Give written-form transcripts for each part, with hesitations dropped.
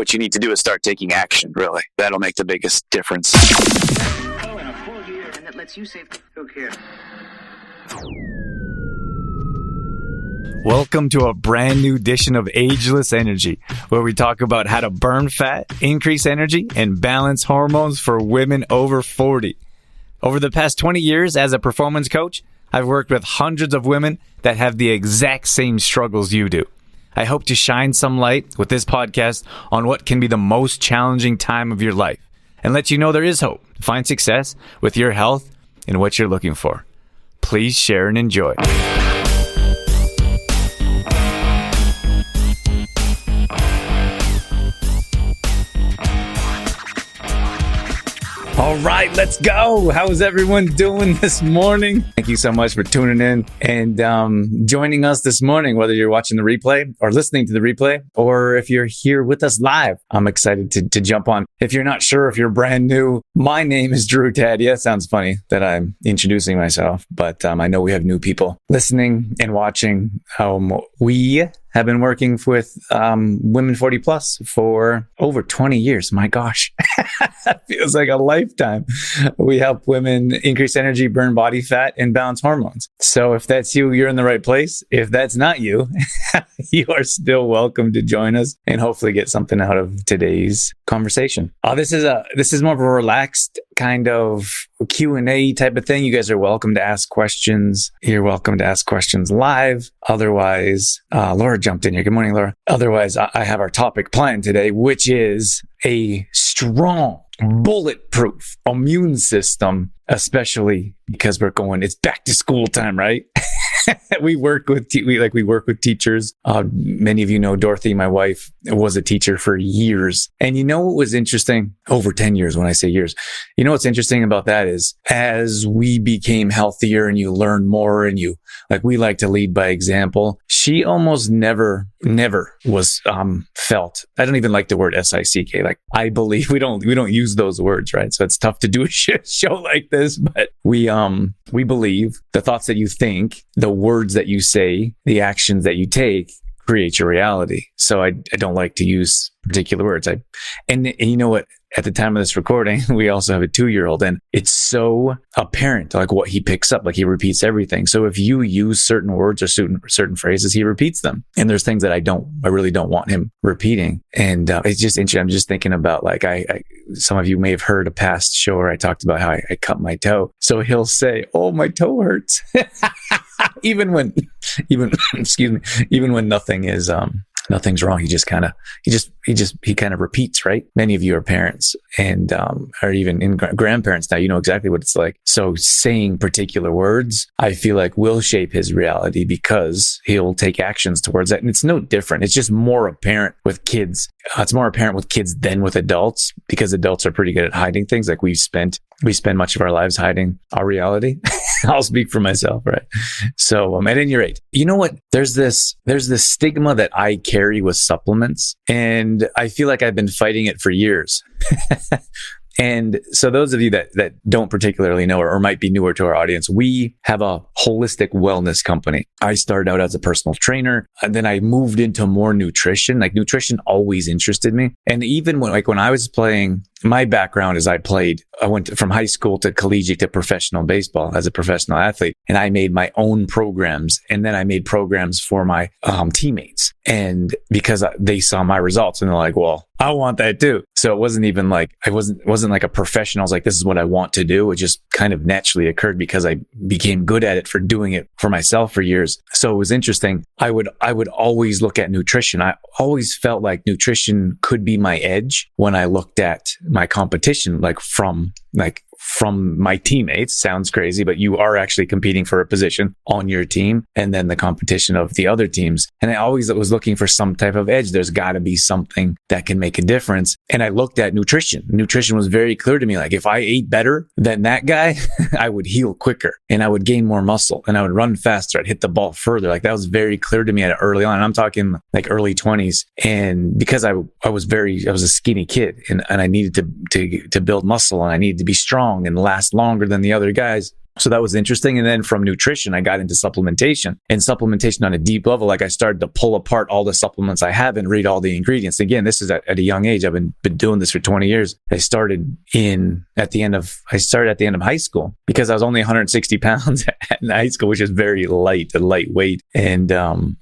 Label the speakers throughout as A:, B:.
A: what you need to do is start taking action, really. That'll make the biggest difference.
B: In a full year, and that lets you save. Who cares?
C: Welcome to a brand new edition of Ageless Energy, where we talk about how to burn fat, increase energy, and balance hormones for women over 40. Over the past 20 years as a performance coach, I've worked with hundreds of women that have the exact same struggles you do. I hope to shine some light with this podcast on what can be the most challenging time of your life and let you know there is hope to find success with your health and what you're looking for. Please share and enjoy. All right, let's go. How's everyone doing this morning? Thank you so much for tuning in and joining us this morning, whether you're watching the replay or listening to the replay, or if you're here with us live. I'm excited to jump on. If you're not sure, if you're brand new, my name is Drew Tadia. It sounds funny that I'm introducing myself, but I know we have new people listening and watching. We have been working with women 40 plus for over 20 years. My gosh, that feels like a lifetime. We help women increase energy, burn body fat, and balance hormones. So if that's you, you're in the right place. If that's not you, you are still welcome to join us and hopefully get something out of today's conversation. This is more of a relaxed kind of Q&A type of thing. You guys are welcome to ask questions. You're welcome to ask questions live. Otherwise, Laura jumped in here. Good morning, Laura. Otherwise, I have our topic planned today, which is a strong, bulletproof immune system, especially because it's back to school time, right? We work with teachers. Many of you know Dorothy, my wife, was a teacher for years. And you know what was interesting? Over 10 years, when I say years. You know what's interesting about that is as we became healthier and you learn more and we like to lead by example. She almost never was felt. I don't even like the word SICK. Like, I believe we don't use those words, right? So it's tough to do a show like this, but we believe the thoughts that you think, the words that you say, the actions that you take create your reality. So I don't like to use particular words. And you know what? At the time of this recording, we also have a 2-year-old, and it's so apparent, like what he picks up, like he repeats everything. So if you use certain words or certain phrases, he repeats them. And there's things that I really don't want him repeating. And it's just interesting. I'm just thinking about some of you may have heard a past show where I talked about how I cut my toe. So he'll say, "Oh, my toe hurts," even when nothing is nothing's wrong. He kind of repeats, right? Many of you are parents and are even grandparents now. You know exactly what it's like. So saying particular words, I feel like will shape his reality because he'll take actions towards that. And it's no different. It's just more apparent with kids. It's more apparent with kids than with adults because adults are pretty good at hiding things. Like we spend much of our lives hiding our reality. I'll speak for myself, right? So at any rate, you know what? There's this stigma that I carry with supplements, and I feel like I've been fighting it for years. And so those of you that don't particularly know or might be newer to our audience, we have a holistic wellness company. I started out as a personal trainer, and then I moved into more nutrition. Like nutrition always interested me. And even when I was playing, my background is I went from high school to collegiate to professional baseball as a professional athlete. And I made my own programs. And then I made programs for my teammates. And because they saw my results and they're like, well, I want that too. So it wasn't even like, I wasn't like a professional. I was like, this is what I want to do. It just kind of naturally occurred because I became good at it for doing it for myself for years. So it was interesting. I would always look at nutrition. I always felt like nutrition could be my edge when I looked at my competition, from my teammates. Sounds crazy, but you are actually competing for a position on your team and then the competition of the other teams. And I always was looking for some type of edge. There's got to be something that can make a difference. And I looked at nutrition. Nutrition was very clear to me. Like if I ate better than that guy, I would heal quicker and I would gain more muscle and I would run faster. I'd hit the ball further. Like that was very clear to me at early on. I'm talking like early 20s. And because I was a skinny kid and I needed to build muscle and I needed to be strong and last longer than the other guys. So that was interesting. And then from nutrition, I got into supplementation, and supplementation on a deep level. Like I started to pull apart all the supplements I have and read all the ingredients. Again, this is at a young age. I've been doing this for 20 years. I started at the end of high school because I was only 160 pounds in high school, which is very lightweight. And,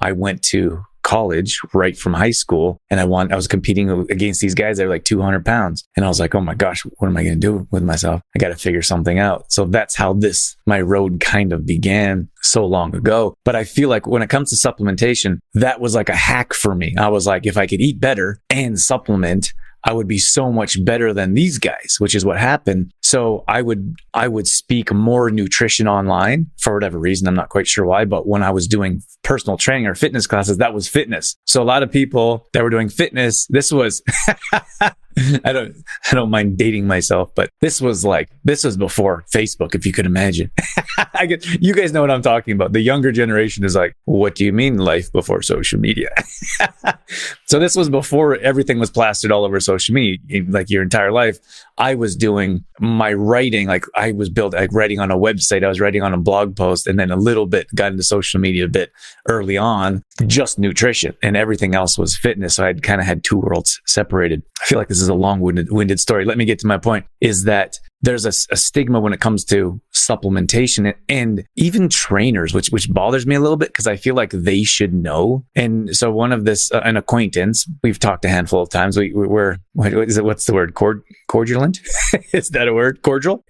C: I went to college right from high school, and I was competing against these guys that were like 200 pounds. And I was like, oh my gosh, what am I going to do with myself? I got to figure something out. So that's how my road kind of began so long ago. But I feel like when it comes to supplementation, that was like a hack for me. I was like, if I could eat better and supplement, I would be so much better than these guys, which is what happened. So I would speak more nutrition online for whatever reason. I'm not quite sure why, but when I was doing personal training or fitness classes, that was fitness. So a lot of people that were doing fitness, this was, I don't mind dating myself, but this was before Facebook, if you could imagine. You guys know what I'm talking about. The younger generation is like, what do you mean life before social media? So this was before everything was plastered all over social media, like your entire life. I was doing my writing, like I was writing on a website, I was writing on a blog post, and then a little bit got into social media a bit early on, just nutrition, and everything else was fitness. So I kind of had two worlds separated. I feel like this is a long-winded story. Let me get to my point, is that there's a stigma when it comes to supplementation and even trainers, which bothers me a little bit because I feel like they should know. And so an acquaintance, we've talked a handful of times. What's the word? Cordialant? Is that a word? Cordial?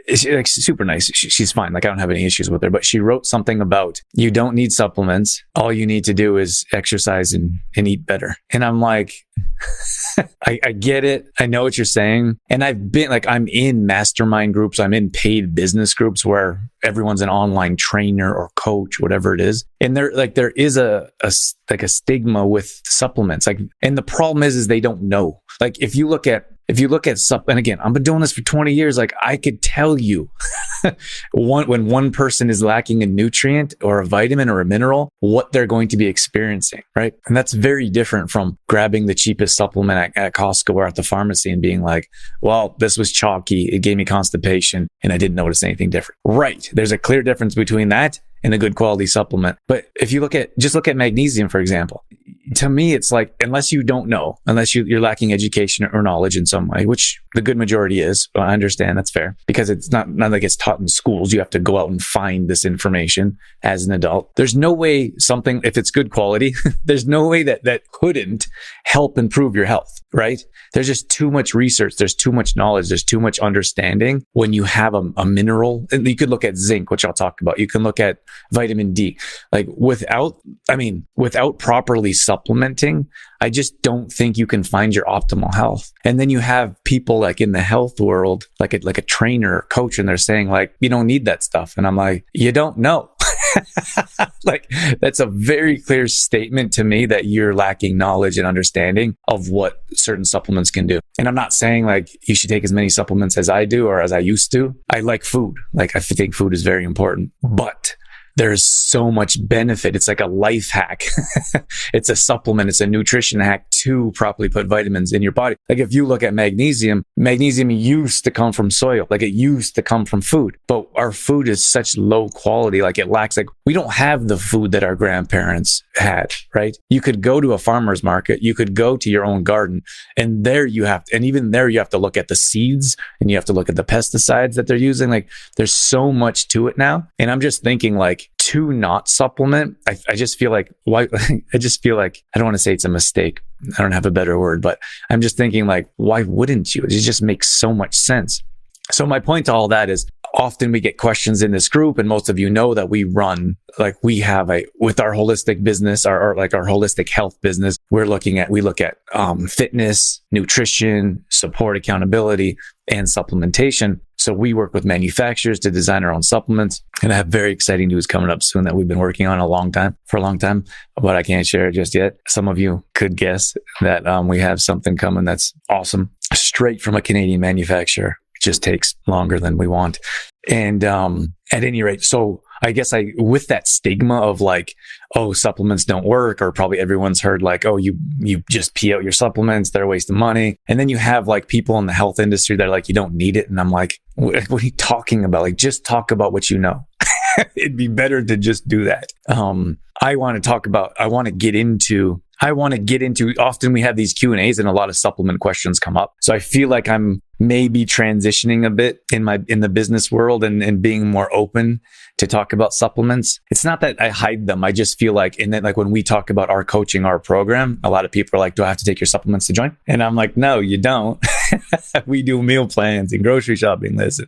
C: She's super nice. She's fine. Like I don't have any issues with her, but she wrote something about you don't need supplements. All you need to do is exercise and eat better. And I'm like, I get it. I know what you're saying. And I'm in mastermind groups. I'm in paid business groups where everyone's an online trainer or coach, whatever it is. And there is a stigma with supplements. And the problem is they don't know. Like if you look at and again, I've been doing this for 20 years. Like I could tell you when one person is lacking a nutrient or a vitamin or a mineral, what they're going to be experiencing, right? And that's very different from grabbing the cheapest supplement at Costco or at the pharmacy and being like, well, this was chalky. It gave me constipation and I didn't notice anything different. Right. There's a clear difference between that and a good quality supplement. But if you look at magnesium, for example, to me, it's like, unless you don't know, unless you're lacking education or knowledge in some way, which the good majority is, I understand that's fair because it's not like it's taught in schools. You have to go out and find this information as an adult. There's no way if it's good quality, there's no way that couldn't help improve your health, right? There's just too much research. There's too much knowledge. There's too much understanding when you have a mineral. And you could look at zinc, which I'll talk about. You can look at vitamin D. Like without properly supplementing, I just don't think you can find your optimal health. And then you have people like in the health world, like a trainer or coach, and they're saying like, you don't need that stuff. And I'm like, you don't know. Like that's a very clear statement to me that you're lacking knowledge and understanding of what certain supplements can do. And I'm not saying like you should take as many supplements as I do or as I used to. I like food. Like I think food is very important, but there's so much benefit. It's like a life hack. It's a supplement. It's a nutrition hack to properly put vitamins in your body. Like if you look at magnesium used to come from soil. Like it used to come from food, but our food is such low quality. Like it lacks, like we don't have the food that our grandparents had, right? You could go to a farmer's market. You could go to your own garden and even there you have to look at the seeds and you have to look at the pesticides that they're using. Like there's so much to it now. And I'm just thinking like, to not supplement, I just feel like I don't want to say it's a mistake. I don't have a better word, but I'm just thinking like, why wouldn't you? It just makes so much sense. So my point to all that is often we get questions in this group, and most of you know that we run, like with our holistic business, our holistic health business, we look at fitness, nutrition, support, accountability, and supplementation. So we work with manufacturers to design our own supplements. And I have very exciting news coming up soon that we've been working on for a long time, but I can't share it just yet. Some of you could guess that we have something coming that's awesome, straight from a Canadian manufacturer. It just takes longer than we want. And at any rate, so I guess with that stigma of like, oh, supplements don't work, or probably everyone's heard like, oh, you just pee out your supplements, they're a waste of money. And then you have like people in the health industry that are like, you don't need it. And I'm like, what are you talking about? Like, just talk about what you know. It'd be better to just do that. I want to get into, often we have these Q&As and a lot of supplement questions come up. So I feel like I'm maybe transitioning a bit in the business world and being more open to talk about supplements. It's not that I hide them. I just feel like, and then like when we talk about our coaching, our program, a lot of people are like, do I have to take your supplements to join? And I'm like, no, you don't. We do meal plans and grocery shopping lists,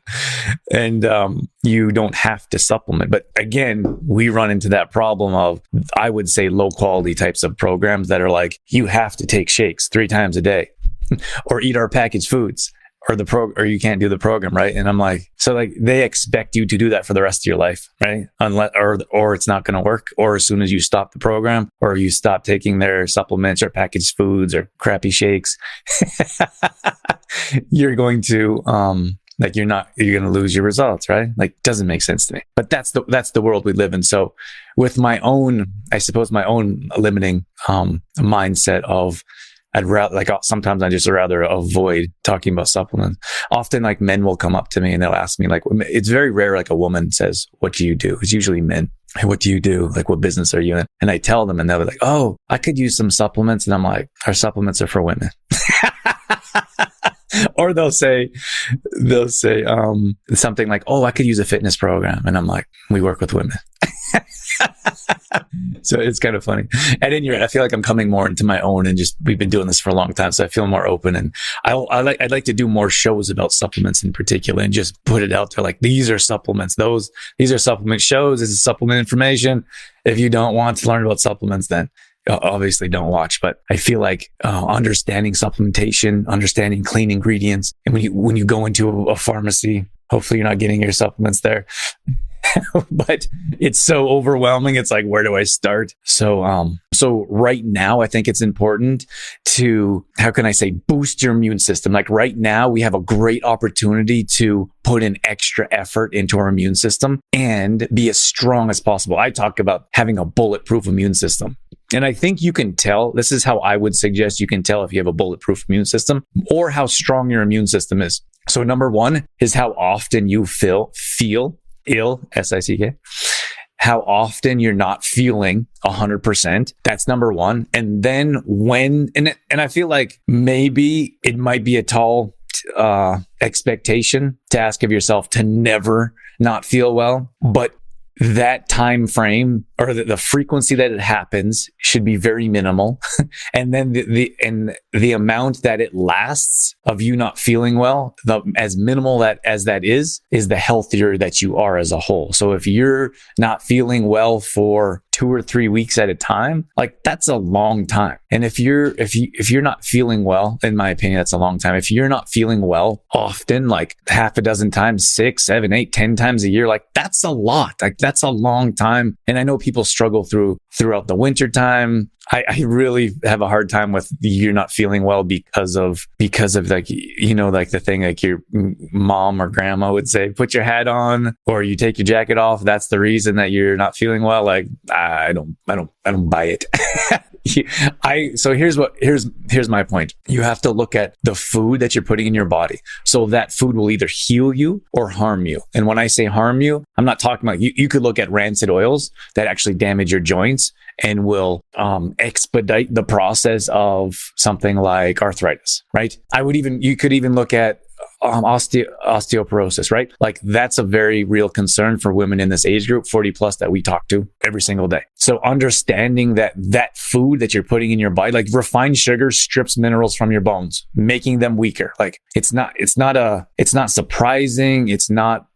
C: and you don't have to supplement. But again, we run into that problem of, I would say, low quality types of programs that are like, you have to take shakes 3 times a day or eat our packaged foods, or you can't do the program, right? And I'm like, so like they expect you to do that for the rest of your life, right? Unless, or it's not going to work. Or as soon as you stop the program, or you stop taking their supplements or packaged foods or crappy shakes, you're going to, you're going to lose your results, right? Like, doesn't make sense to me. But that's the world we live in. So with my own limiting, mindset of, sometimes I just rather avoid talking about supplements. Often like men will come up to me and they'll ask me, like, it's very rare like a woman says, what do you do? It's usually men. Hey, what do you do? Like, what business are you in? And I tell them and they'll be like, oh, I could use some supplements. And I'm like, our supplements are for women. Or they'll say something like, oh, I could use a fitness program. And I'm like, we work with women. So it's kind of funny. And then I feel like I'm coming more into my own, and just, we've been doing this for a long time. So I feel more open, and I'd like to do more shows about supplements in particular and just put it out there. Like, these are supplements. These are supplement shows. This is supplement information. If you don't want to learn about supplements, then obviously don't watch. But I feel like understanding supplementation, understanding clean ingredients, and when you go into a pharmacy, hopefully you're not getting your supplements there. But it's so overwhelming. It's like, where do I start? So right now, I think it's important to, boost your immune system. Like right now, we have a great opportunity to put in extra effort into our immune system and be as strong as possible. I talk about having a bulletproof immune system. And I think you can tell, this is how I would suggest you can tell if you have a bulletproof immune system or how strong your immune system is. So number one is how often you feel ill, SICK, how often you're not feeling 100%. That's number one. And then and I feel like maybe it might be a tall expectation to ask of yourself to never not feel well, but that time frame or the frequency that it happens should be very minimal. And then the amount that it lasts of you not feeling well, as minimal as that is the healthier that you are as a whole. So if you're not feeling well for 2 or 3 weeks at a time, like that's a long time. And if you're not feeling well, in my opinion, that's a long time. If you're not feeling well often, like half a dozen times, 6, 7, 8, 10 times a year, like that's a lot. Like that's a long time. And I know people struggle throughout the winter time. I really have a hard time with you're not feeling well because of like, like the thing like your mom or grandma would say, put your hat on or you take your jacket off. That's the reason that you're not feeling well. Like, I don't buy it. So here's my point. You have to look at the food that you're putting in your body. So that food will either heal you or harm you. And when I say harm you, I'm not talking about, you could look at rancid oils that actually damage your joints and will expedite the process of something like arthritis, right? You could even look at osteoporosis, right? Like that's a very real concern for women in this age group, 40 plus, that we talk to every single day. So understanding that food that you're putting in your body, like refined sugar strips minerals from your bones, making them weaker. Like it's not surprising. It's not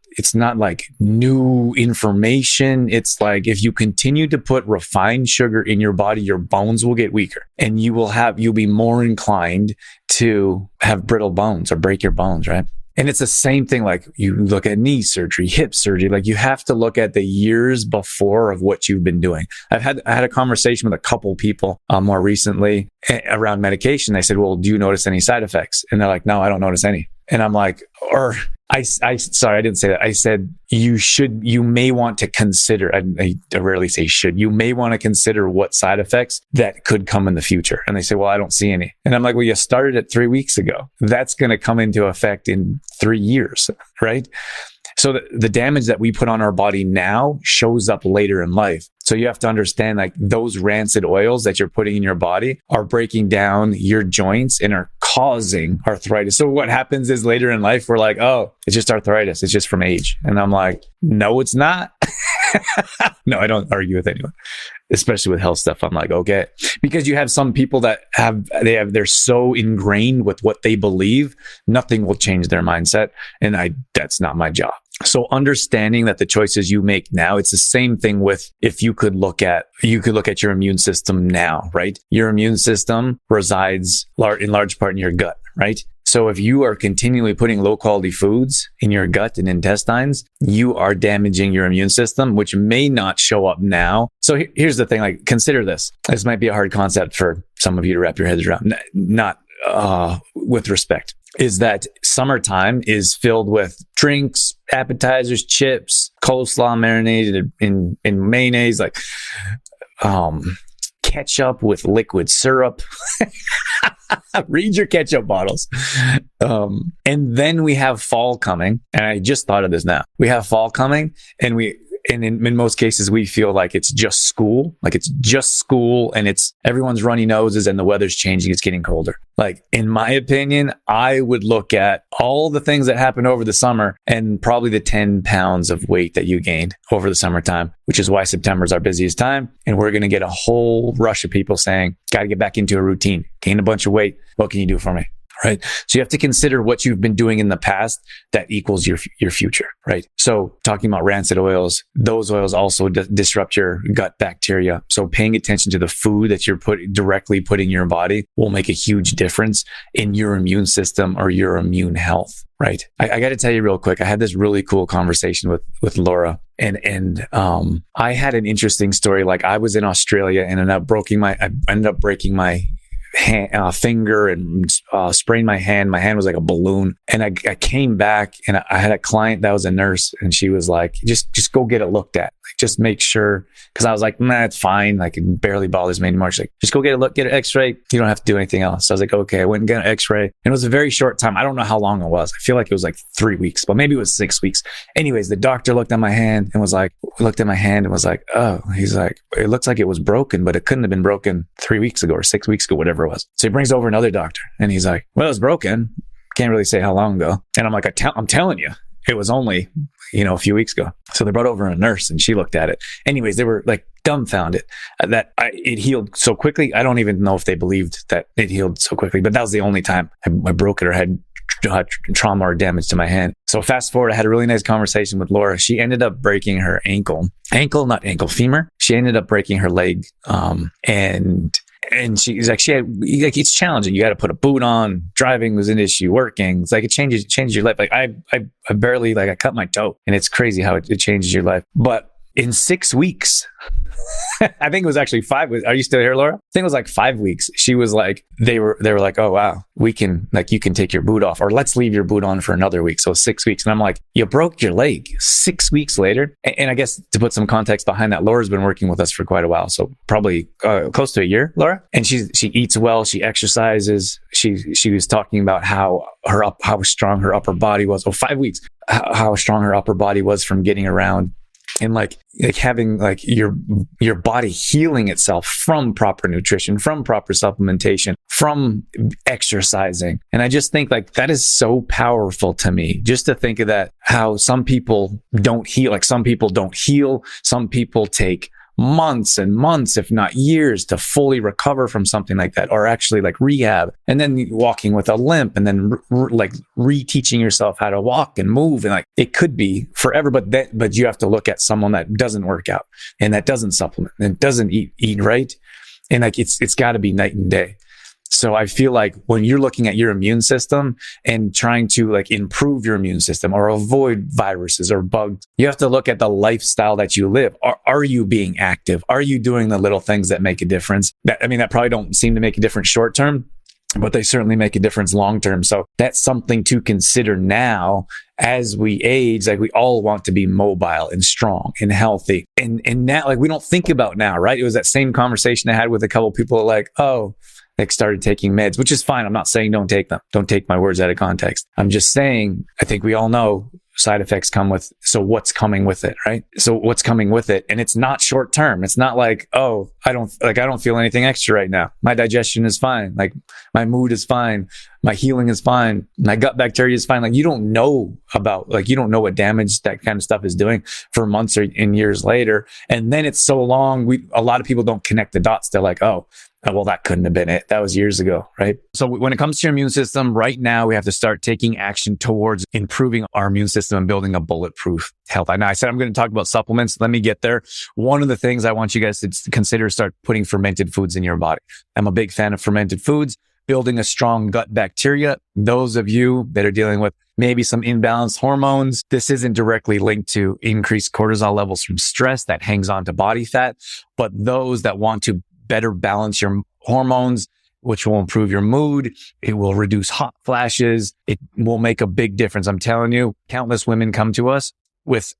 C: like new information. It's like if you continue to put refined sugar in your body, your bones will get weaker and you'll be more inclined to have brittle bones or break your bones, right? And it's the same thing. Like you look at knee surgery, hip surgery, like you have to look at the years before of what you've been doing. I had a conversation with a couple people more recently around medication. They said, well, do you notice any side effects? And they're like, no, I don't notice any. And I'm like, or Sorry, I didn't say that. I said you may want to consider, I rarely say should, you may want to consider what side effects that could come in the future. And they say, well, I don't see any. And I'm like, well, you started it 3 weeks ago. That's going to come into effect in 3 years, right? So the damage that we put on our body now shows up later in life. So you have to understand, like, those rancid oils that you're putting in your body are breaking down your joints and are causing arthritis. So what happens is later in life, we're like, oh, it's just arthritis. It's just from age. And I'm like, no, it's not. No, I don't argue with anyone, especially with health stuff. I'm like, okay, because you have some people that they're so ingrained with what they believe, nothing will change their mindset. And that's not my job. So understanding that the choices you make now, it's the same thing with, if you could look at your immune system now, right? Your immune system resides in large part in your gut, right? So if you are continually putting low quality foods in your gut and intestines, you are damaging your immune system, which may not show up now. So here's the thing, like, consider this. This might be a hard concept for some of you to wrap your heads around, not with respect, is that summertime is filled with drinks, appetizers, chips, coleslaw marinated in mayonnaise, like ketchup with liquid syrup. Read your ketchup bottles. And then we have fall coming. And I just thought of this now. We have fall coming, and in most cases, we feel like it's just school. Like, it's just school, and it's everyone's runny noses and the weather's changing. It's getting colder. Like, in my opinion, I would look at all the things that happened over the summer and probably the 10 pounds of weight that you gained over the summertime, which is why September is our busiest time. And we're going to get a whole rush of people saying, got to get back into a routine, gain a bunch of weight. What can you do for me? Right. So you have to consider what you've been doing in the past that equals your future. Right. So talking about rancid oils, those oils also disrupt your gut bacteria. So paying attention to the food that you're directly putting in your body will make a huge difference in your immune system or your immune health. Right. I got to tell you real quick. I had this really cool conversation with Laura, and I had an interesting story. Like, I was in Australia and I ended up breaking my finger and sprained my hand. My hand was like a balloon. And I came back, and I had a client that was a nurse, and she was like, just go get it looked at. Like, just make sure. Cause I was like, nah, it's fine. Like, it barely bothers me anymore. She's like, just go get an x-ray. You don't have to do anything else. So I was like, okay. I went and got an x-ray, and it was a very short time. I don't know how long it was. I feel like it was like 3 weeks, but maybe it was 6 weeks. Anyways, the doctor looked at my hand and was like, oh, he's like, it looks like it was broken, but it couldn't have been broken 3 weeks ago or 6 weeks ago, whatever it was. So he brings over another doctor, and he's like, well, it was broken. Can't really say how long ago. And I'm like, I'm telling you, it was only, a few weeks ago. So they brought over a nurse, and she looked at it. Anyways, they were like dumbfounded that it healed so quickly. I don't even know if they believed that it healed so quickly, but that was the only time I broke it or had trauma or damage to my hand. So fast forward, I had a really nice conversation with Laura. She ended up breaking her femur. She ended up breaking her leg. And she's like, it's challenging. You got to put a boot on. Driving was an issue. Working, it's like it changes your life. Like I barely, like, I cut my toe, and it's crazy how it changes your life. But in 6 weeks, I think it was actually 5 weeks. Are you still here, Laura? I think it was like 5 weeks. She was like, they were like, oh wow, we can, like, you can take your boot off, or let's leave your boot on for another week. So 6 weeks. And I'm like, you broke your leg 6 weeks later. And I guess to put some context behind that, Laura's been working with us for quite a while. So probably close to a year, Laura. And she eats well. She exercises. She was talking about how strong her upper body was. 5 weeks, how strong her upper body was from getting around. And like having like your body healing itself from proper nutrition, from proper supplementation, from exercising. And I just think, like, that is so powerful to me, just to think of that, how some people don't heal. Like, some people don't heal. Some people take months and months, if not years, to fully recover from something like that, or actually like rehab, and then walking with a limp, and then reteaching yourself how to walk and move. And like, it could be forever, but you have to look at someone that doesn't work out and that doesn't supplement and doesn't eat right. And like, it's got to be night and day. So I feel like when you're looking at your immune system and trying to like improve your immune system or avoid viruses or bugs, you have to look at the lifestyle that you live. Are you being active? Are you doing the little things that make a difference? That probably don't seem to make a difference short term, but they certainly make a difference long term. So that's something to consider now as we age. Like, we all want to be mobile and strong and healthy. And now, like, we don't think about now, right? It was that same conversation I had with a couple of people like, oh, they started taking meds, which is fine. I'm not saying don't take them. Don't take my words out of context. I'm just saying, I think we all know side effects come with, so what's coming with it, right? So what's coming with it? And it's not short term. It's not like, oh, I don't feel anything extra right now. My digestion is fine. Like, my mood is fine. My healing is fine. My gut bacteria is fine. Like, you don't know what damage that kind of stuff is doing for months or in years later. And then it's so long. A lot of people don't connect the dots. They're like, oh, well, that couldn't have been it. That was years ago, right? So when it comes to your immune system, right now, we have to start taking action towards improving our immune system and building a bulletproof health. I said I'm going to talk about supplements. Let me get there. One of the things I want you guys to consider is start putting fermented foods in your body. I'm a big fan of fermented foods, building a strong gut bacteria. Those of you that are dealing with maybe some imbalanced hormones, this isn't directly linked to increased cortisol levels from stress that hangs on to body fat, but those that want to better balance your hormones, which will improve your mood. It will reduce hot flashes. It will make a big difference. I'm telling you, countless women come to us with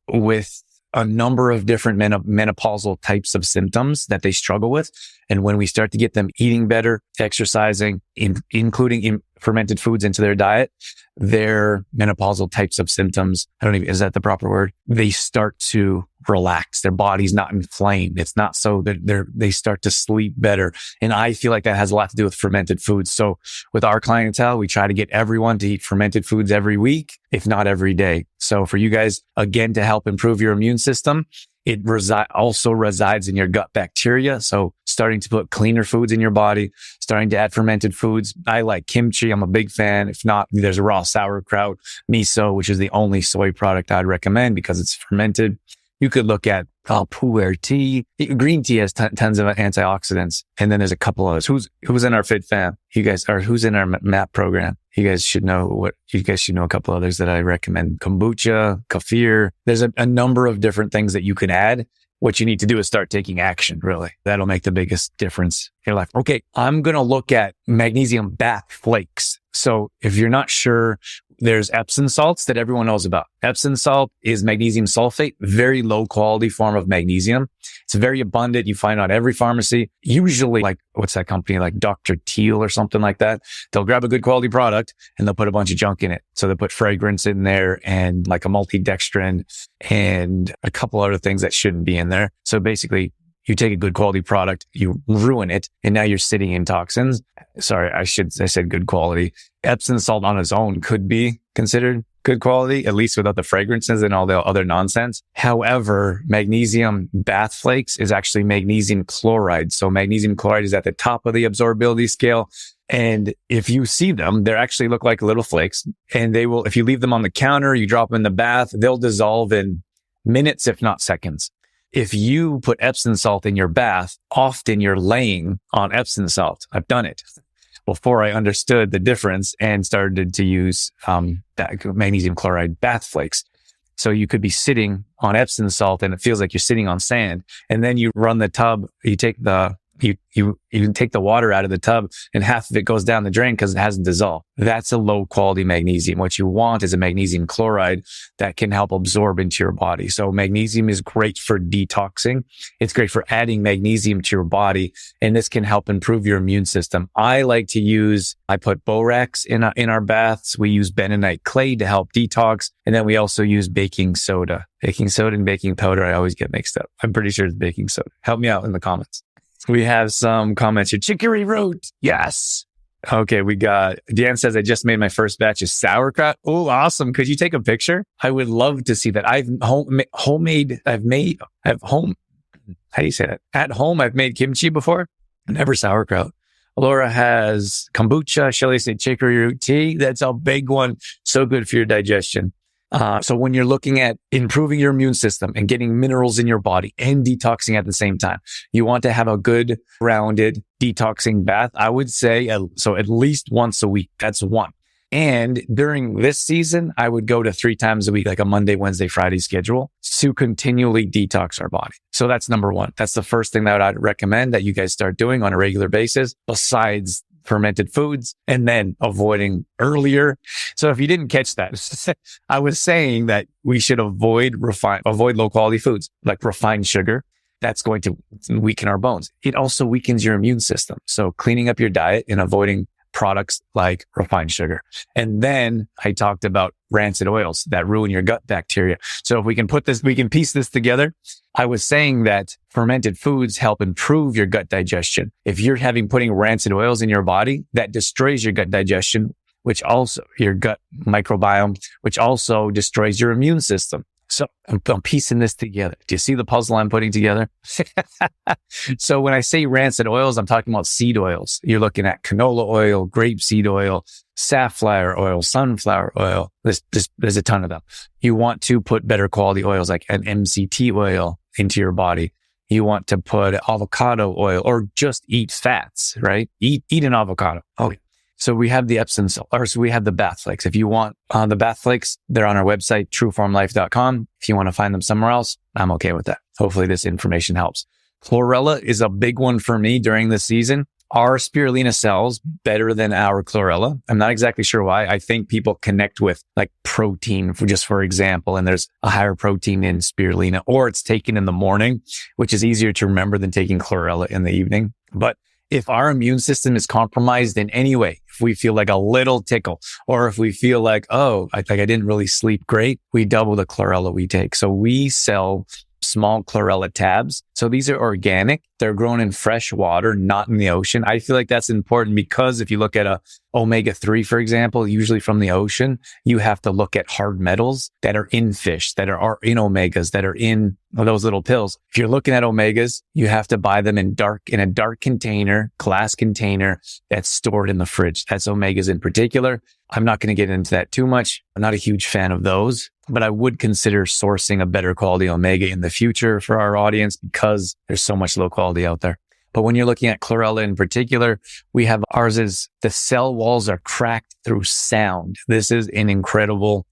C: a number of different menopausal types of symptoms that they struggle with. And when we start to get them eating better, exercising, including fermented foods into their diet, their menopausal types of symptoms, is that the proper word? They start to relax. Their body's not inflamed. It's not so that they start to sleep better. And I feel like that has a lot to do with fermented foods. So with our clientele, we try to get everyone to eat fermented foods every week, if not every day. So for you guys, again, to help improve your immune system, it also resides in your gut bacteria. So starting to put cleaner foods in your body, starting to add fermented foods. I like kimchi. I'm a big fan. If not, there's raw sauerkraut, miso, which is the only soy product I'd recommend because it's fermented. You could look at pu'er tea. Green tea has tons of antioxidants. And then there's a couple others. Who's in our Fit Fam? You guys, or who's in our MAP program? You guys should know a couple others that I recommend. Kombucha, kefir. There's a number of different things that you can add. What you need to do is start taking action, really. That'll make the biggest difference in your life. Okay, I'm going to look at magnesium bath flakes. So if you're not sure, there's Epsom salts that everyone knows about. Epsom salt is magnesium sulfate, very low quality form of magnesium. It's very abundant. You find it at every pharmacy, usually like, what's that company? Like Dr. Teal or something like that. They'll grab a good quality product and they'll put a bunch of junk in it. So they put fragrance in there and like a multidextrin and a couple other things that shouldn't be in there. So basically, you take a good quality product, you ruin it, and now you're sitting in toxins. Sorry, I said good quality. Epsom salt on its own could be considered good quality, at least without the fragrances and all the other nonsense. However, magnesium bath flakes is actually magnesium chloride. So magnesium chloride is at the top of the absorbability scale. And if you see them, they actually look like little flakes. And they will, if you leave them on the counter, you drop them in the bath, they'll dissolve in minutes, if not seconds. If you put Epsom salt in your bath, often you're laying on Epsom salt. I've done it before I understood the difference and started to use magnesium chloride bath flakes. So you could be sitting on Epsom salt and it feels like you're sitting on sand. And then you run the tub, you take the water out of the tub and half of it goes down the drain because it hasn't dissolved. That's a low quality magnesium. What you want is a magnesium chloride that can help absorb into your body. So magnesium is great for detoxing. It's great for adding magnesium to your body. And this can help improve your immune system. I put borax in our baths. We use bentonite clay to help detox. And then we also use baking soda. Baking soda and baking powder, I always get mixed up. I'm pretty sure it's baking soda. Help me out in the comments. We have some comments here. Chicory root. Yes. Okay. We got, Deanne says, I just made my first batch of sauerkraut. Oh, awesome. Could you take a picture? I would love to see that. How do you say that? At home, I've made kimchi before. Never sauerkraut. Laura has kombucha. Shelly said chicory root tea. That's a big one. So good for your digestion. So when you're looking at improving your immune system and getting minerals in your body and detoxing at the same time, you want to have a good rounded detoxing bath. I would say, so at least once a week. That's one. And during this season, I would go to 3 times a week, like a Monday, Wednesday, Friday schedule to continually detox our body. So that's number one. That's the first thing that I'd recommend that you guys start doing on a regular basis, besides fermented foods, and then avoiding earlier. So if you didn't catch that, I was saying that we should avoid low quality foods like refined sugar. That's going to weaken our bones. It also weakens your immune system. So cleaning up your diet and avoiding products like refined sugar. And then I talked about rancid oils that ruin your gut bacteria. So if we can piece this together. I was saying that fermented foods help improve your gut digestion. If you're putting rancid oils in your body, that destroys your gut digestion, which also your gut microbiome, which also destroys your immune system. So I'm piecing this together. Do you see the puzzle I'm putting together? So when I say rancid oils, I'm talking about seed oils. You're looking at canola oil, grapeseed oil, safflower oil, sunflower oil. There's a ton of them. You want to put better quality oils like an MCT oil into your body. You want to put avocado oil or just eat fats, right? Eat an avocado. Oh, so we have the Epsom salt, so we have the bath flakes. If you want the bath flakes, they're on our website, TrueFormLife.com. If you want to find them somewhere else, I'm okay with that. Hopefully this information helps. Chlorella is a big one for me during the season. Are spirulina cells better than our chlorella? I'm not exactly sure why. I think people connect with like protein, for example, and there's a higher protein in spirulina, or it's taken in the morning, which is easier to remember than taking chlorella in the evening. But if our immune system is compromised in any way, if we feel like a little tickle, or if we feel like, I didn't really sleep great, we double the chlorella we take. So we sell small chlorella tabs. So these are organic. They're grown in fresh water, not in the ocean. I feel like that's important because if you look at a omega-3, for example, usually from the ocean, you have to look at hard metals that are in fish, that are in omegas, that are in those little pills. If you're looking at omegas, you have to buy them in a dark container, glass container that's stored in the fridge. That's omegas in particular. I'm not going to get into that too much. I'm not a huge fan of those, but I would consider sourcing a better quality omega in the future for our audience because there's so much low quality out there. But when you're looking at chlorella in particular, we have ours is the cell walls are cracked through sound. This is an incredible,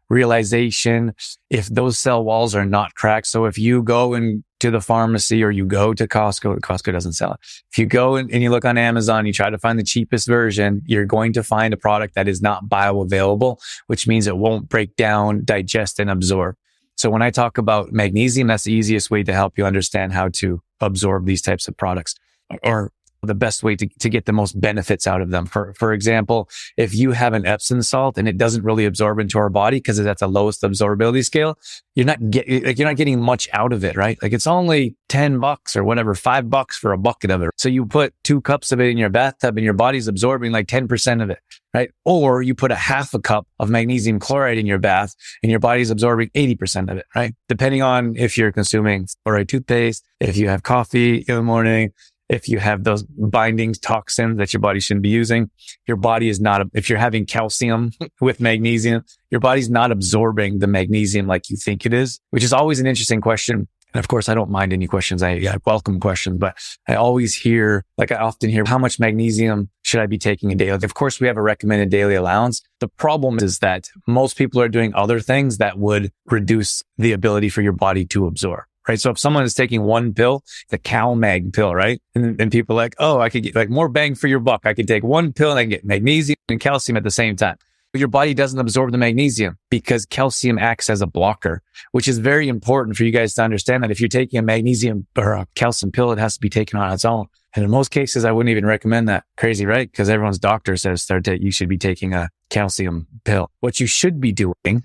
C: realization if those cell walls are not cracked. So if you go into the pharmacy or you go to Costco doesn't sell it. If you go and you look on Amazon, you try to find the cheapest version, you're going to find a product that is not bioavailable, which means it won't break down, digest, and absorb. So when I talk about magnesium, that's the easiest way to help you understand how to absorb these types of products, or the best way to get the most benefits out of them. For example, if you have an Epsom salt and it doesn't really absorb into our body because it's at the lowest absorbability scale, you're not getting much out of it, right? Like it's only $10 or whatever, $5 for a bucket of it. So you put 2 cups of it in your bathtub and your body's absorbing like 10% of it, right? Or you put a half a cup of magnesium chloride in your bath and your body's absorbing 80% of it, right? Depending on if you're consuming fluoride toothpaste, if you have coffee in the morning, if you have those binding toxins that your body shouldn't be using, your body is not, if you're having calcium with magnesium, your body's not absorbing the magnesium like you think it is, which is always an interesting question. And of course, I don't mind any questions. I welcome questions, but I often hear, how much magnesium should I be taking a day? Of course, we have a recommended daily allowance. The problem is that most people are doing other things that would reduce the ability for your body to absorb. Right. So if someone is taking one pill, the CalMag pill, right? And people are like, I could get like more bang for your buck. I could take one pill and I can get magnesium and calcium at the same time. But your body doesn't absorb the magnesium because calcium acts as a blocker, which is very important for you guys to understand that if you're taking a magnesium or a calcium pill, it has to be taken on its own. And in most cases, I wouldn't even recommend that. Crazy, right? Because everyone's doctor says you should be taking a calcium pill. What you should be doing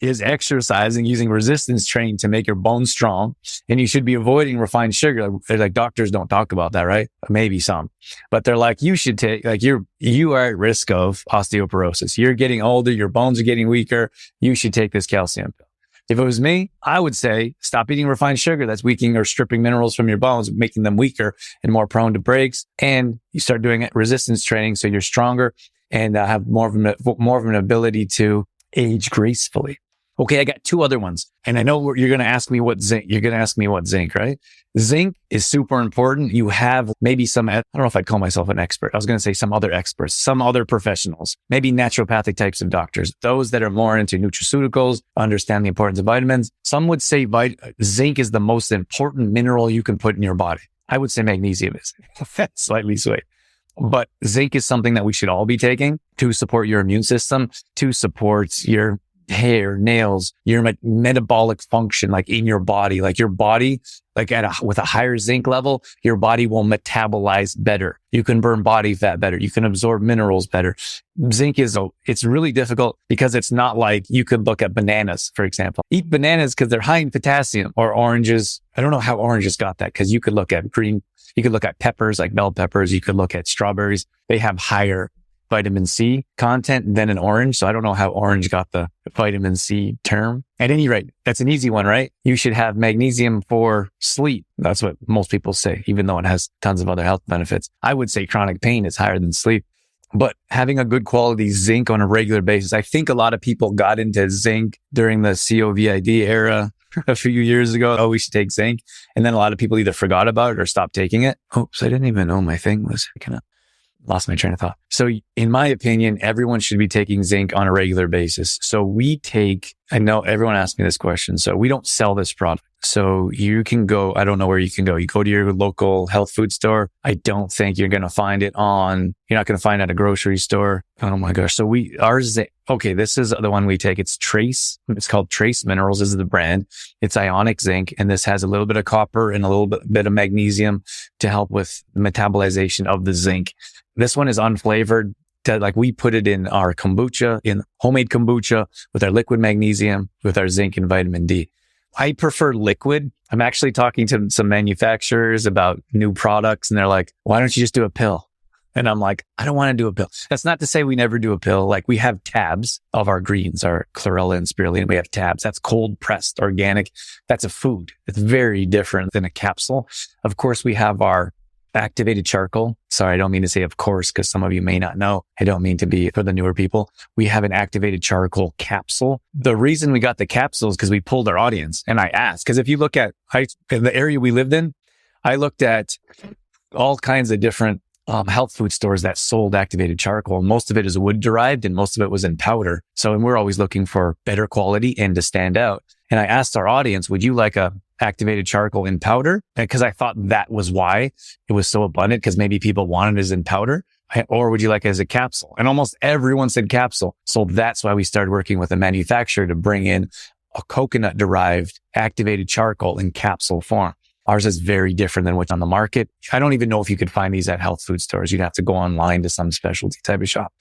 C: is exercising, using resistance training to make your bones strong. And you should be avoiding refined sugar. Like doctors don't talk about that, right? Maybe some, but they're like, you should take, like you are at risk of osteoporosis. You're getting older. Your bones are getting weaker. You should take this calcium pill. If it was me, I would say stop eating refined sugar that's weakening or stripping minerals from your bones, making them weaker and more prone to breaks. And you start doing resistance training so you're stronger and have more of an ability to age gracefully. Okay, I got 2 other ones. And I know you're going to ask me what zinc, right? Zinc is super important. You have maybe I don't know if I'd call myself an expert. I was going to say some other experts, some other professionals, maybe naturopathic types of doctors, those that are more into nutraceuticals, understand the importance of vitamins. Some would say zinc is the most important mineral you can put in your body. I would say magnesium is. Slightly swayed. But zinc is something that we should all be taking to support your immune system, to support your hair, nails, your metabolic function, like in your body, like your body, like with a higher zinc level, your body will metabolize better. You can burn body fat better. You can absorb minerals better. Zinc it's really difficult because it's not like you could look at bananas, for example. Eat bananas because they're high in potassium, or oranges. I don't know how oranges got that, because you could look at you could look at peppers like bell peppers. You could look at strawberries. They have higher vitamin C content than an orange. So I don't know how orange got the vitamin C term. At any rate, that's an easy one, right? You should have magnesium for sleep. That's what most people say, even though it has tons of other health benefits. I would say chronic pain is higher than sleep. But having a good quality zinc on a regular basis, I think a lot of people got into zinc during the COVID era a few years ago. Oh, we should take zinc. And then a lot of people either forgot about it or stopped taking it. Oops, I didn't even know my thing was kind of lost my train of thought. So in my opinion, everyone should be taking zinc on a regular basis. So I know everyone asked me this question. So we don't sell this product. So you can go, I don't know where you can go. You go to your local health food store. I don't think you're going to find it you're not going to find it at a grocery store. Oh my gosh. So this is the one we take. It's Trace. It's called Trace Minerals is the brand. It's ionic zinc. And this has a little bit of copper and a little bit of magnesium to help with the metabolization of the zinc. This one is unflavored. Like we put it in our kombucha, in homemade kombucha with our liquid magnesium, with our zinc and vitamin D. I prefer liquid. I'm actually talking to some manufacturers about new products, and they're like, why don't you just do a pill? And I'm like, I don't want to do a pill. That's not to say we never do a pill. Like we have tabs of our greens, our chlorella and spirulina. We have tabs. That's cold pressed organic. That's a food. It's very different than a capsule. Of course, we have our activated charcoal. Sorry, I don't mean to say of course, because some of you may not know. I don't mean to be for the newer people. We have an activated charcoal capsule. The reason we got the capsule is because we pulled our audience, and I asked, because if you look at in the area we lived in, I looked at all kinds of different health food stores that sold activated charcoal. Most of it is wood derived and most of it was in powder. And we're always looking for better quality and to stand out. And I asked our audience, would you like a activated charcoal in powder? Because I thought that was why it was so abundant, because maybe people wanted it as in powder. Or would you like it as a capsule? And almost everyone said capsule. So that's why we started working with a manufacturer to bring in a coconut derived activated charcoal in capsule form. Ours is very different than what's on the market. I don't even know if you could find these at health food stores. You'd have to go online to some specialty type of shop.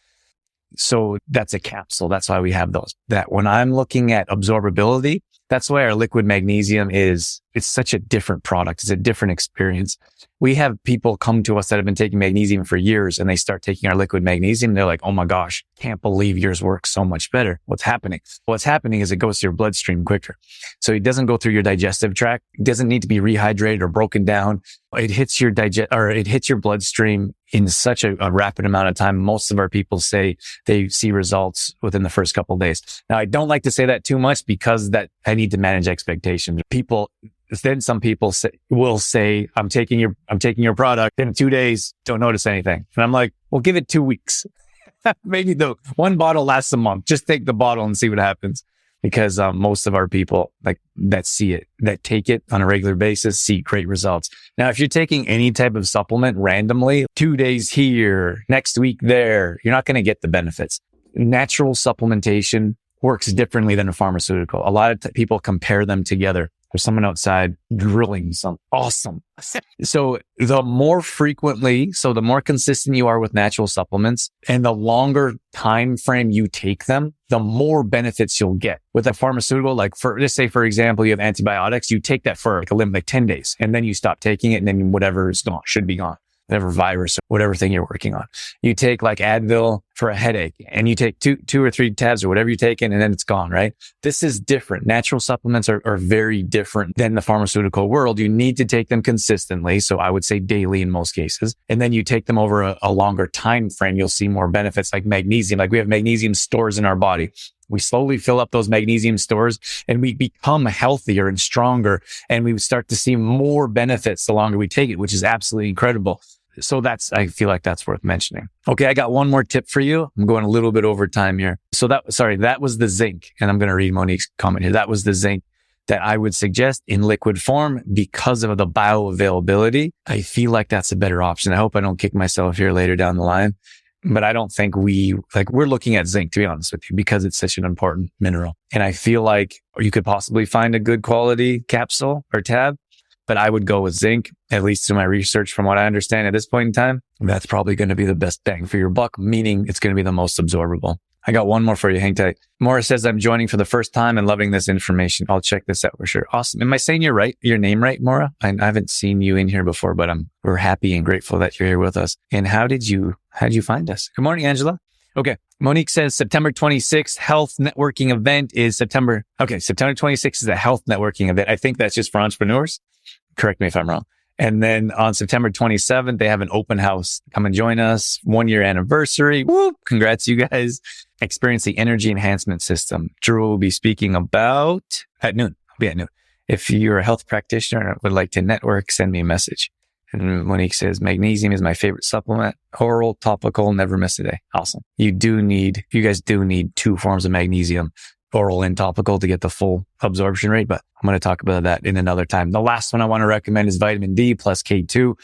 C: So that's a capsule. That's why we have those. That when I'm looking at absorbability, that's why our liquid magnesium it's such a different product. It's a different experience. We have people come to us that have been taking magnesium for years, and they start taking our liquid magnesium. They're like, oh my gosh, can't believe yours works so much better. What's happening? What's happening is it goes to your bloodstream quicker. So it doesn't go through your digestive tract. It doesn't need to be rehydrated or broken down. It hits your bloodstream in such a rapid amount of time. Most of our people say they see results within the first couple of days. Now, I don't like to say that too much, because that I need to manage expectations. Some people will say, I'm taking your product in 2 days, don't notice anything. And I'm like, well, give it 2 weeks. Maybe the one bottle lasts a month. Just take the bottle and see what happens. Because most of our people that take it on a regular basis, see great results. Now, if you're taking any type of supplement randomly, 2 days here, next week there, you're not going to get the benefits. Natural supplementation works differently than a pharmaceutical. A lot of people compare them together. There's someone outside drilling some awesome. So the more consistent you are with natural supplements and the longer time frame you take them, the more benefits you'll get. With a pharmaceutical, just say, for example, you have antibiotics, you take that for like 10 days, and then you stop taking it, and then whatever is gone, should be gone. Whatever virus or whatever thing you're working on. You take like Advil for a headache, and you take two or three tabs or whatever you're taking, and then it's gone, right? This is different. Natural supplements are very different than the pharmaceutical world. You need to take them consistently. So I would say daily in most cases. And then you take them over a longer time frame. You'll see more benefits, like magnesium. Like we have magnesium stores in our body. We slowly fill up those magnesium stores, and we become healthier and stronger, and we start to see more benefits the longer we take it, which is absolutely incredible. So I feel like that's worth mentioning. Okay, I got one more tip for you. I'm going a little bit over time here. So that was the zinc, and I'm going to read Monique's comment here. That was the zinc. that I would suggest in liquid form because of the bioavailability. I feel like that's a better option. I hope I don't kick myself here later down the line, but I don't think we're looking at zinc, to be honest with you, because it's such an important mineral. And I feel like you could possibly find a good quality capsule or tab, but I would go with zinc, at least through my research from what I understand at this point in time. That's probably going to be the best bang for your buck, meaning it's going to be the most absorbable. I got one more for you. Hang tight. Maura says, I'm joining for the first time and loving this information. I'll check this out for sure. Awesome. Am I saying your name right, Maura? I haven't seen you in here before, but we're happy and grateful that you're here with us. And how did you find us? Good morning, Angela. Okay. Monique says September 26th health networking event is September 26th is a health networking event. I think that's just for entrepreneurs. Correct me if I'm wrong. And then on September 27th, they have an open house. Come and join us. 1 year anniversary. Woo! Congrats, you guys. Experience the energy enhancement system. Drew will be speaking about at noon. I'll be at noon. If you're a health practitioner and would like to network, send me a message. And Monique says, magnesium is my favorite supplement. Oral, topical, never miss a day. Awesome. You guys do need 2 forms of magnesium, oral and topical, to get the full absorption rate, but I'm going to talk about that in another time. The last one I want to recommend is vitamin D plus K2.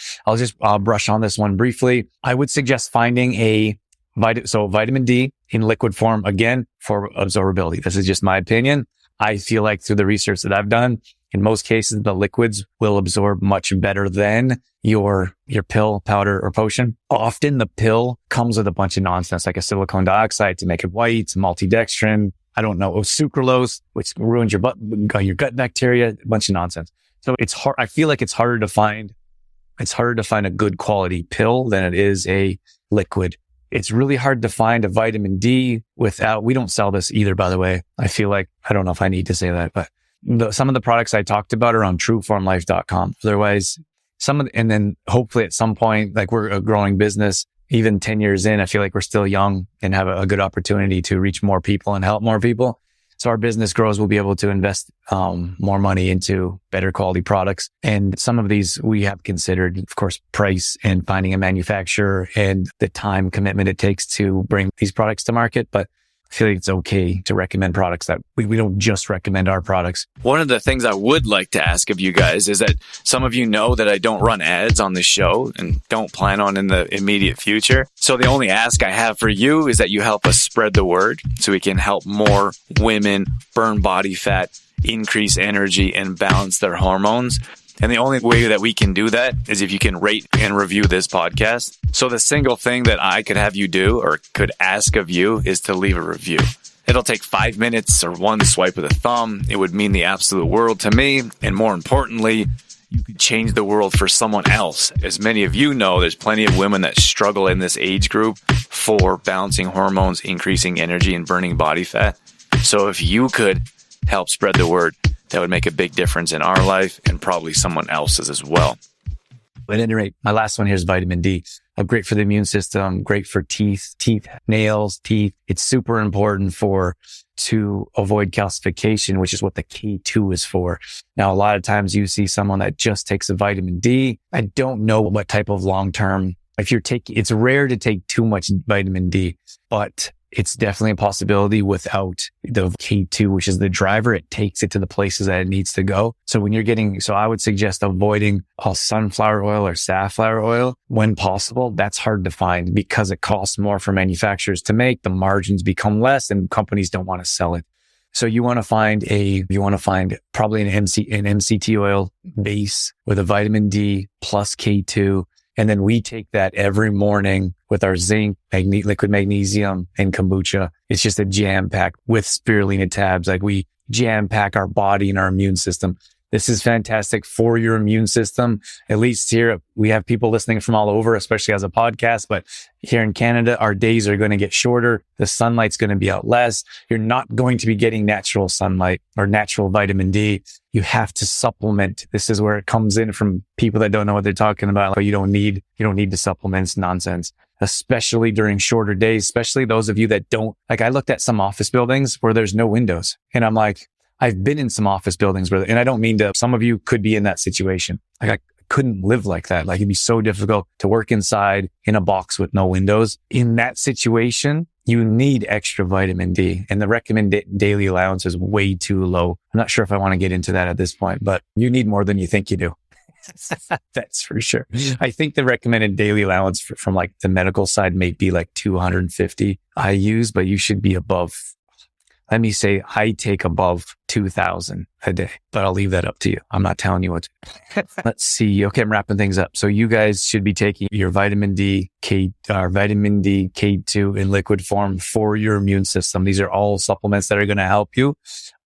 C: I'll brush on this one briefly. I would suggest finding vitamin D in liquid form, again, for absorbability. This is just my opinion. I feel like through the research that I've done, in most cases, the liquids will absorb much better than your pill, powder, or potion. Often the pill comes with a bunch of nonsense, like a silicone dioxide to make it white, maltodextrin, I don't know, sucralose, which ruins your gut bacteria, a bunch of nonsense. So it's hard. I feel like it's harder to find a good quality pill than it is a liquid. It's really hard to find a vitamin D we don't sell this either, by the way. I feel like, I don't know if I need to say that, but some of the products I talked about are on TrueFormLife.com. Otherwise, and then hopefully at some point, like we're a growing business, even 10 years in, I feel like we're still young and have a good opportunity to reach more people and help more people. So our business grows, we'll be able to invest more money into better quality products. And some of these we have considered, of course, price and finding a manufacturer and the time commitment it takes to bring these products to market. But I feel like it's okay to recommend products that we don't just recommend our products.
A: One of the things I would like to ask of you guys is that some of you know that I don't run ads on the show and don't plan on in the immediate future. So the only ask I have for you is that you help us spread the word so we can help more women burn body fat, increase energy, and balance their hormones. And the only way that we can do that is if you can rate and review this podcast. So the single thing that I could have you do or could ask of you is to leave a review. It'll take 5 minutes or one swipe of the thumb. It would mean the absolute world to me. And more importantly, you could change the world for someone else. As many of you know, there's plenty of women that struggle in this age group for balancing hormones, increasing energy, and burning body fat. So if you could help spread the word, that would make a big difference in our life and probably someone else's as well.
C: At any rate, my last one here is vitamin D. Great for the immune system, great for teeth, nails, teeth. It's super important to avoid calcification, which is what the K2 is for. Now, a lot of times you see someone that just takes a vitamin D. I don't know what type of long-term, it's rare to take too much vitamin D, but it's definitely a possibility without the K2, which is the driver. It takes it to the places that it needs to go. So I would suggest avoiding sunflower oil or safflower oil when possible. That's hard to find because it costs more for manufacturers to make. The margins become less and companies don't want to sell it. So you want to find probably an MCT oil base with a vitamin D plus K2. And then we take that every morning with our zinc, liquid magnesium, and kombucha. It's just a jam pack with spirulina tabs. Like we jam pack our body and our immune system. This is fantastic for your immune system. At least here, we have people listening from all over, especially as a podcast. But here in Canada, our days are going to get shorter. The sunlight's going to be out less. You're not going to be getting natural sunlight or natural vitamin D. You have to supplement. This is where it comes in from people that don't know what they're talking about. Like, you don't need the supplements nonsense, especially during shorter days, especially those of you that don't. Like, I looked at some office buildings where there's no windows and I'm like, I've been in some office buildings where, and I don't mean to, some of you could be in that situation. Like, I couldn't live like that. Like, it'd be so difficult to work inside in a box with no windows. In that situation, you need extra vitamin D, and the recommended daily allowance is way too low. I'm not sure if I want to get into that at this point, but you need more than you think you do. That's for sure. I think the recommended daily allowance from like the medical side may be like 250 IUs, but you should be above. Let me say I take above 2,000 a day, but I'll leave that up to you. I'm not telling you what to. Let's see. Okay, I'm wrapping things up. So you guys should be taking your vitamin D, vitamin D, K2 in liquid form for your immune system. These are all supplements that are going to help you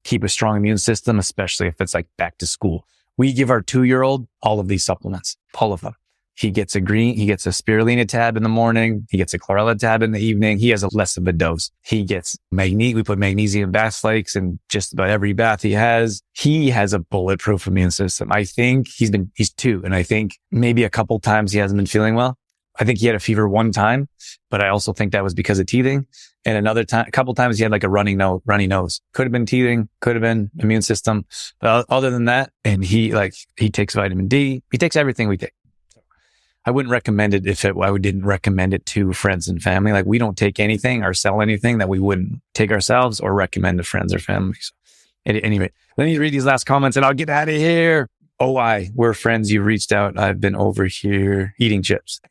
C: keep a strong immune system, especially if it's like back to school. We give our 2-year-old all of these supplements, all of them. He gets a spirulina tab in the morning. He gets a chlorella tab in the evening. He has less of a dose. He gets magnesium. We put magnesium bath flakes in just about every bath he has. He has a bulletproof immune system. I think he's 2. And I think maybe a couple times he hasn't been feeling well. I think he had a fever one time, but I also think that was because of teething. And another time, a couple times he had like a runny nose. Could have been teething, could have been immune system. Other than that, and he takes vitamin D. He takes everything we take. I wouldn't recommend it I didn't recommend it to friends and family. Like we don't take anything or sell anything that we wouldn't take ourselves or recommend to friends or family. So, anyway, let me read these last comments and I'll get out of here. OI, we're friends. You reached out. I've been over here eating chips.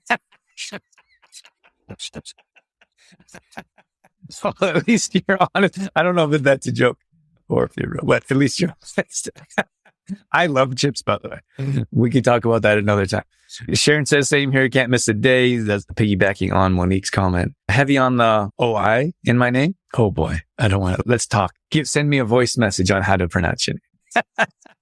C: So at least you're honest. I don't know if that's a joke or if you're real, but at least you're honest. I love chips, by the way. We could talk about that another time. Sharon says, same here. Can't miss a day. That's piggybacking on Monique's comment. Heavy on the OI in my name. Oh boy. I don't want to. Let's talk. Send me a voice message on how to pronounce it.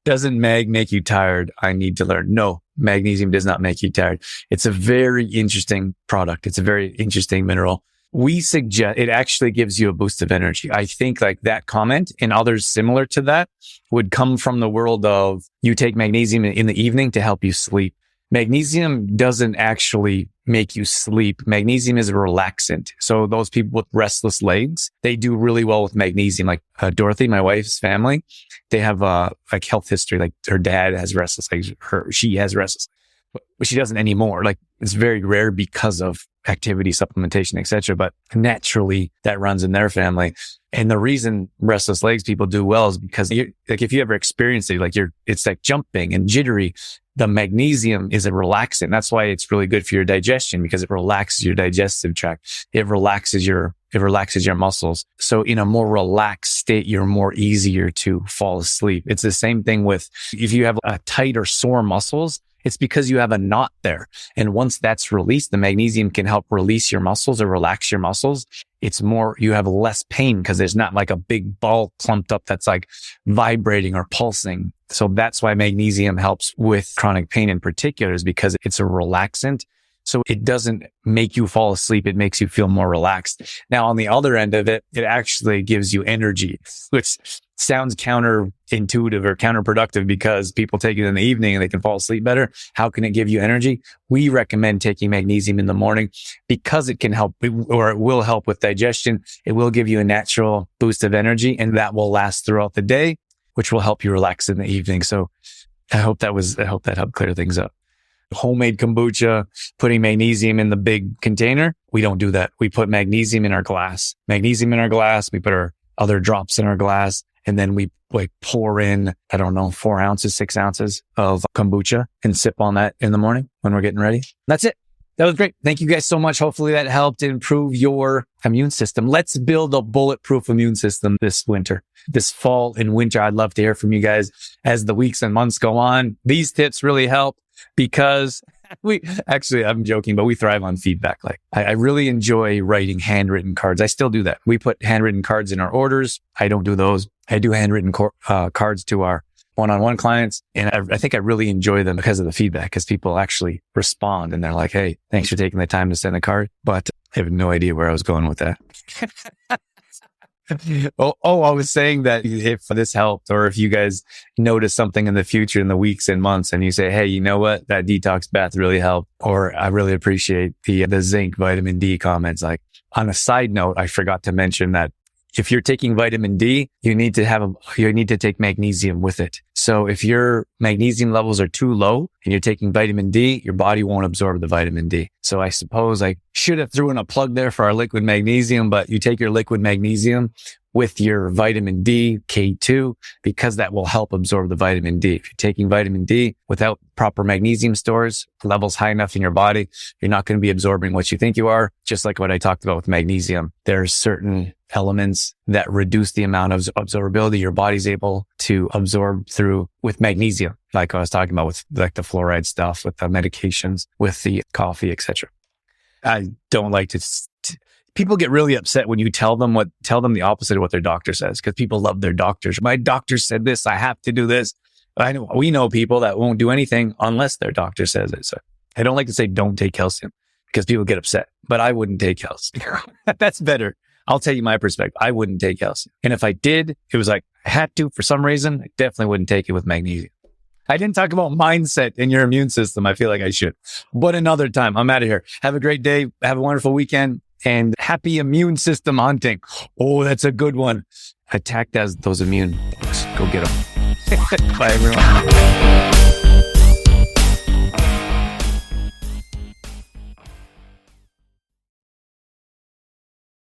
C: Doesn't mag make you tired? I need to learn. No, magnesium does not make you tired. It's a very interesting product. It's a very interesting mineral. We suggest it actually gives you a boost of energy. I think like that comment and others similar to that would come from the world of you take magnesium in the evening to help you sleep. Magnesium doesn't actually make you sleep. Magnesium is a relaxant. So those people with restless legs, they do really well with magnesium. Like Dorothy, my wife's family, they have like health history. Like her dad has restless legs. She has restless legs, but she doesn't anymore. Like it's very rare because of activity supplementation, etc. But naturally that runs in their family. And the reason restless legs people do well is because like if you ever experience it, like it's like jumping and jittery. The magnesium is a relaxant. That's why it's really good for your digestion because it relaxes your digestive tract. It relaxes your muscles. So in a more relaxed state, you're more easier to fall asleep. It's the same thing with if you have a tight or sore muscles, it's because you have a knot there. And once that's released, the magnesium can help release your muscles or relax your muscles. It's more, you have less pain because there's not like a big ball clumped up that's like vibrating or pulsing. So that's why magnesium helps with chronic pain in particular is because it's a relaxant. So it doesn't make you fall asleep. It makes you feel more relaxed. Now, on the other end of it, it actually gives you energy, which sounds counterintuitive or counterproductive because people take it in the evening and they can fall asleep better. How can it give you energy? We recommend taking magnesium in the morning because it can help or it will help with digestion. It will give you a natural boost of energy and that will last throughout the day, which will help you relax in the evening. So I hope that helped clear things up. Homemade kombucha, putting magnesium in the big container. We don't do that. We put magnesium in our glass. We put our other drops in our glass. And then we like pour in, 4 ounces, 6 ounces of kombucha and sip on that in the morning when we're getting ready. That's it. That was great. Thank you guys so much. Hopefully that helped improve your immune system. Let's build a bulletproof immune system this winter, this fall and winter. I'd love to hear from you guys as the weeks and months go on. These tips really help because I'm joking, but we thrive on feedback. Like I really enjoy writing handwritten cards. I still do that. We put handwritten cards in our orders. I don't do those. I do handwritten cards to our one-on-one clients. And I think I really enjoy them because of the feedback, because people actually respond and they're like, hey, thanks for taking the time to send a card. But I have no idea where I was going with that. I was saying that if this helped or if you guys notice something in the future in the weeks and months and you say, hey, you know what? That detox bath really helped. Or I really appreciate the zinc vitamin D comments. Like on a side note, I forgot to mention that if you're taking vitamin D, you need to take magnesium with it. So if your magnesium levels are too low and you're taking vitamin D, your body won't absorb the vitamin D. So I suppose I should have threw in a plug there for our liquid magnesium, but you take your liquid magnesium with your vitamin D, K2, because that will help absorb the vitamin D. If you're taking vitamin D without proper magnesium stores, levels high enough in your body, you're not going to be absorbing what you think you are. Just like what I talked about with magnesium, there's certain elements that reduce the amount of absorbability your body's able to absorb through with magnesium, like I was talking about with like the fluoride stuff, with the medications, with the coffee, etc. I don't like to... People get really upset when you tell them the opposite of what their doctor says, because people love their doctors. My doctor said this, I have to do this. We know people that won't do anything unless their doctor says it. So I don't like to say don't take calcium because people get upset, but I wouldn't take calcium. That's better. I'll tell you my perspective. I wouldn't take calcium. And if I did, it was like I had to for some reason, I definitely wouldn't take it with magnesium. I didn't talk about mindset in your immune system. I feel like I should, but another time. I'm out of here. Have a great day. Have a wonderful weekend. And happy immune system hunting. Oh, that's a good one. Attack those immune bugs. Go get them. Bye, everyone.